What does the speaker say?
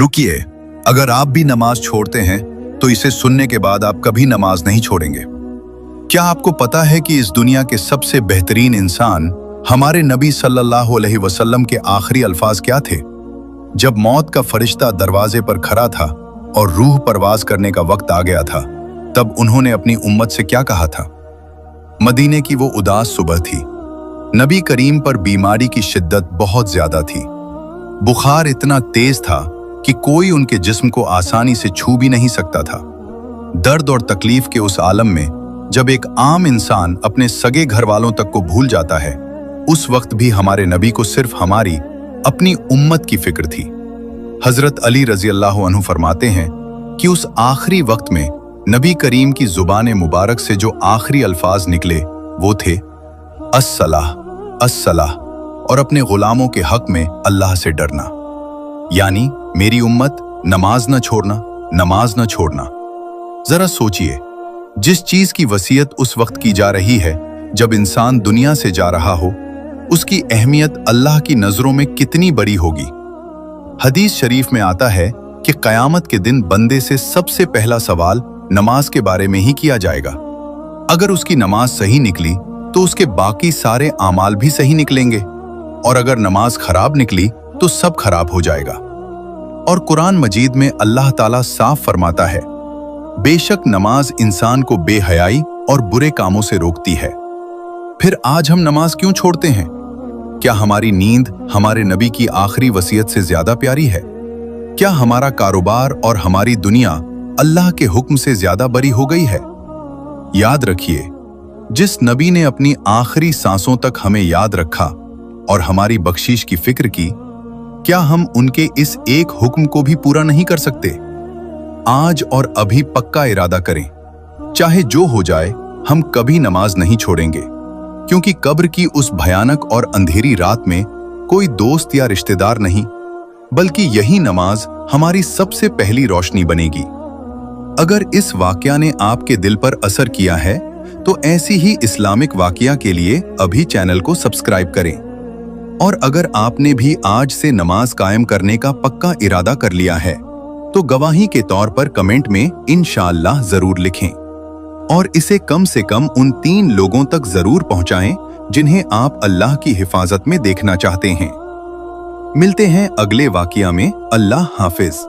रुकिए, अगर आप भी नमाज छोड़ते हैं तो इसे सुनने के बाद आप कभी नमाज नहीं छोड़ेंगे। क्या आपको पता है कि इस दुनिया के सबसे बेहतरीन इंसान हमारे नबी सल्लल्लाहु अलैहि वसल्लम के आखिरी अल्फाज क्या थे? जब मौत का फरिश्ता दरवाजे पर खड़ा था और रूह परवाज करने का वक्त आ गया था, तब उन्होंने अपनी उम्मत से क्या कहा था? मदीने की वो उदास सुबह थी। नबी करीम पर बीमारी की शिद्दत बहुत ज्यादा थी। बुखार इतना तेज था कि कोई उनके जिस्म को आसानी से छू भी नहीं सकता था। दर्द और तकलीफ के उस आलम में जब एक आम इंसान अपने सगे घर वालों तक को भूल जाता है, उस वक्त भी हमारे नबी को सिर्फ हमारी अपनी उम्मत की फिक्र थी। हजरत अली रजी अल्लाह अन्हु फरमाते हैं कि उस आखिरी वक्त में नबी करीम की जुबान मुबारक से जो आखिरी अल्फाज निकले वो थे अस्सलाह अस्सलाह, और अपने गुलामों के हक में अल्लाह से डरना। यानी मेरी उम्मत नमाज न छोड़ना, नमाज न छोड़ना। जरा सोचिए, जिस चीज की वसीयत उस वक्त की जा रही है जब इंसान दुनिया से जा रहा हो, उसकी अहमियत अल्लाह की नजरों में कितनी बड़ी होगी। हदीस शरीफ में आता है कि कयामत के दिन बंदे से सबसे पहला सवाल नमाज के बारे में ही किया जाएगा। अगर उसकी नमाज सही निकली तो उसके बाकी सारे आमाल भी सही निकलेंगे, और अगर नमाज खराब निकली तो सब खराब हो जाएगा। और कुरान मजीद में अल्लाह ताला साफ फरमाता है, बेशक नमाज इंसान को बेहयाई और बुरे कामों से रोकती है। फिर आज हम नमाज क्यों छोड़ते हैं? क्या हमारी नींद हमारे नबी की आखिरी वसीयत से ज्यादा प्यारी है? क्या हमारा कारोबार और हमारी दुनिया अल्लाह के हुक्म से ज्यादा बरी हो गई है? याद रखिए, जिस नबी ने अपनी आखिरी सांसों तक हमें याद रखा और हमारी बख्शीश की फिक्र की, क्या हम उनके इस एक हुक्म को भी पूरा नहीं कर सकते? आज और अभी पक्का इरादा करें, चाहे जो हो जाए हम कभी नमाज नहीं छोड़ेंगे, क्योंकि कब्र की उस भयानक और अंधेरी रात में कोई दोस्त या रिश्तेदार नहीं, बल्कि यही नमाज हमारी सबसे पहली रोशनी बनेगी। अगर इस वाकया ने आपके दिल पर असर किया है तो ऐसी ही इस्लामिक वाकया के लिए अभी चैनल को सब्सक्राइब करें। और अगर आपने भी आज से नमाज कायम करने का पक्का इरादा कर लिया है तो गवाही के तौर पर कमेंट में इंशाअल्लाह जरूर लिखें, और इसे कम से कम उन 3 लोगों तक जरूर पहुंचाएं जिन्हें आप अल्लाह की हिफाजत में देखना चाहते हैं। मिलते हैं अगले वाकया में। अल्लाह हाफिज।